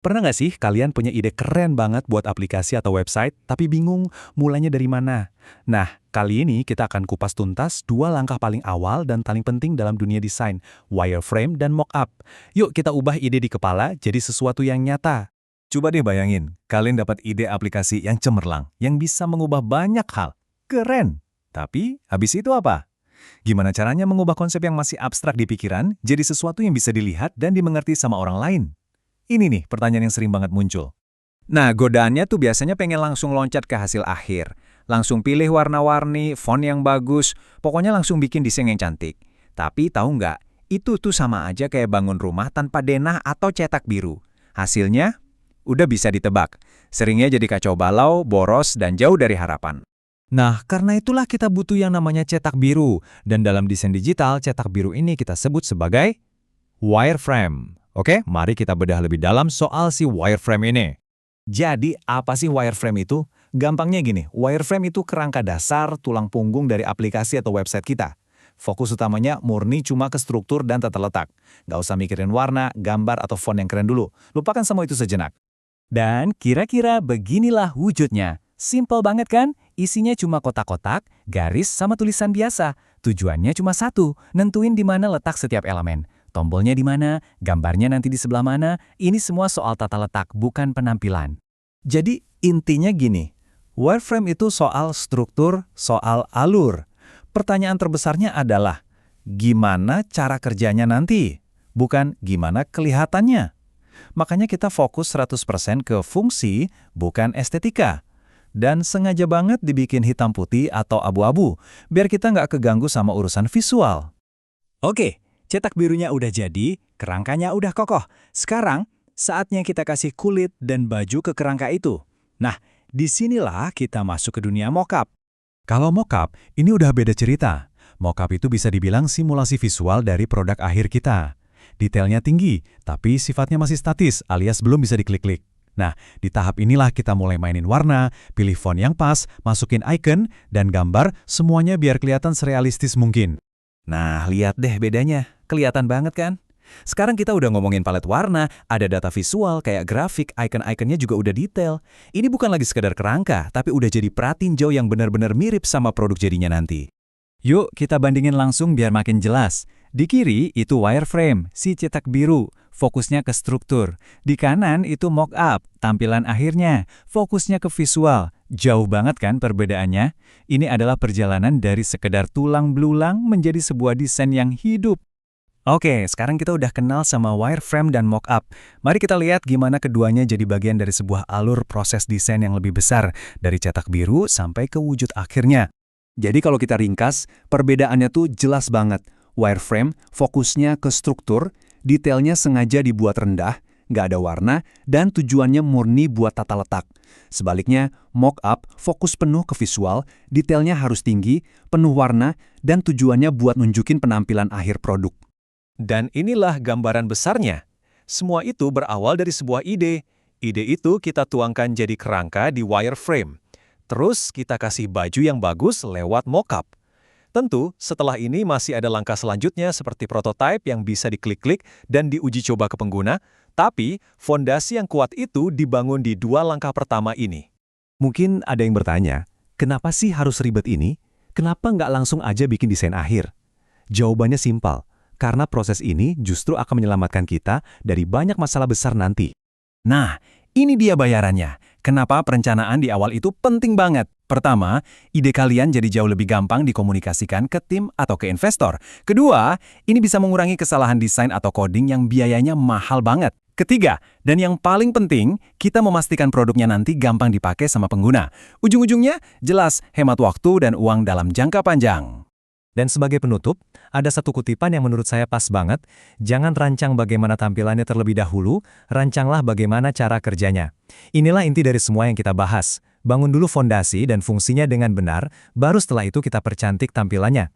Pernah nggak sih kalian punya ide keren banget buat aplikasi atau website, tapi bingung mulainya dari mana? Nah, kali ini kita akan kupas tuntas dua langkah paling awal dan paling penting dalam dunia desain, wireframe dan mockup. Yuk kita ubah ide di kepala jadi sesuatu yang nyata. Coba deh bayangin, kalian dapat ide aplikasi yang cemerlang, yang bisa mengubah banyak hal. Keren! Tapi, habis itu apa? Gimana caranya mengubah konsep yang masih abstrak di pikiran jadi sesuatu yang bisa dilihat dan dimengerti sama orang lain? Ini nih pertanyaan yang sering banget muncul. Nah, godaannya tuh biasanya pengen langsung loncat ke hasil akhir. Langsung pilih warna-warni, font yang bagus, pokoknya langsung bikin desain yang cantik. Tapi tahu nggak, itu tuh sama aja kayak bangun rumah tanpa denah atau cetak biru. Hasilnya, udah bisa ditebak. Seringnya jadi kacau balau, boros, dan jauh dari harapan. Nah, karena itulah kita butuh yang namanya cetak biru. Dan dalam desain digital, cetak biru ini kita sebut sebagai wireframe. Oke, mari kita bedah lebih dalam soal si wireframe ini. Jadi, apa sih wireframe itu? Gampangnya gini, wireframe itu kerangka dasar tulang punggung dari aplikasi atau website kita. Fokus utamanya murni cuma ke struktur dan tata letak. Nggak usah mikirin warna, gambar, atau font yang keren dulu. Lupakan semua itu sejenak. Dan kira-kira beginilah wujudnya. Simple banget kan? Isinya cuma kotak-kotak, garis, sama tulisan biasa. Tujuannya cuma satu, nentuin di mana letak setiap elemen. Tombolnya di mana, gambarnya nanti di sebelah mana, ini semua soal tata letak, bukan penampilan. Jadi, intinya gini, wireframe itu soal struktur, soal alur. Pertanyaan terbesarnya adalah, gimana cara kerjanya nanti? Bukan gimana kelihatannya. Makanya kita fokus 100% ke fungsi, bukan estetika. Dan sengaja banget dibikin hitam putih atau abu-abu, biar kita nggak keganggu sama urusan visual. Oke, cetak birunya udah jadi, kerangkanya udah kokoh. Sekarang, saatnya kita kasih kulit dan baju ke kerangka itu. Nah, disinilah kita masuk ke dunia mockup. Kalau mockup, ini udah beda cerita. Mockup itu bisa dibilang simulasi visual dari produk akhir kita. Detailnya tinggi, tapi sifatnya masih statis alias belum bisa diklik-klik. Nah, di tahap inilah kita mulai mainin warna, pilih font yang pas, masukin icon, dan gambar, semuanya biar kelihatan serealistis mungkin. Nah, lihat deh bedanya. Kelihatan banget kan? Sekarang kita udah ngomongin palet warna, ada data visual kayak grafik, icon-iconnya juga udah detail. Ini bukan lagi sekedar kerangka, tapi udah jadi pratinjau yang benar-benar mirip sama produk jadinya nanti. Yuk, kita bandingin langsung biar makin jelas. Di kiri itu wireframe, si cetak biru, fokusnya ke struktur. Di kanan itu mockup, tampilan akhirnya, fokusnya ke visual. Jauh banget kan perbedaannya? Ini adalah perjalanan dari sekedar tulang belulang menjadi sebuah desain yang hidup. Oke, sekarang kita udah kenal sama wireframe dan mockup. Mari kita lihat gimana keduanya jadi bagian dari sebuah alur proses desain yang lebih besar, dari cetak biru sampai ke wujud akhirnya. Jadi kalau kita ringkas, perbedaannya tuh jelas banget. Wireframe fokusnya ke struktur, detailnya sengaja dibuat rendah, nggak ada warna, dan tujuannya murni buat tata letak. Sebaliknya, mockup fokus penuh ke visual, detailnya harus tinggi, penuh warna, dan tujuannya buat nunjukin penampilan akhir produk. Dan inilah gambaran besarnya. Semua itu berawal dari sebuah ide. Ide itu kita tuangkan jadi kerangka di wireframe. Terus kita kasih baju yang bagus lewat mockup. Tentu, setelah ini masih ada langkah selanjutnya seperti prototype yang bisa diklik-klik dan diuji coba ke pengguna, tapi fondasi yang kuat itu dibangun di dua langkah pertama ini. Mungkin ada yang bertanya, kenapa sih harus ribet ini? Kenapa nggak langsung aja bikin desain akhir? Jawabannya simpel, karena proses ini justru akan menyelamatkan kita dari banyak masalah besar nanti. Nah, ini dia bayarannya. Kenapa perencanaan di awal itu penting banget? Pertama, ide kalian jadi jauh lebih gampang dikomunikasikan ke tim atau ke investor. Kedua, ini bisa mengurangi kesalahan desain atau coding yang biayanya mahal banget. Ketiga, dan yang paling penting, kita memastikan produknya nanti gampang dipakai sama pengguna. Ujung-ujungnya, jelas hemat waktu dan uang dalam jangka panjang. Dan sebagai penutup, ada satu kutipan yang menurut saya pas banget. Jangan rancang bagaimana tampilannya terlebih dahulu, rancanglah bagaimana cara kerjanya. Inilah inti dari semua yang kita bahas. Bangun dulu fondasi dan fungsinya dengan benar, baru setelah itu kita percantik tampilannya.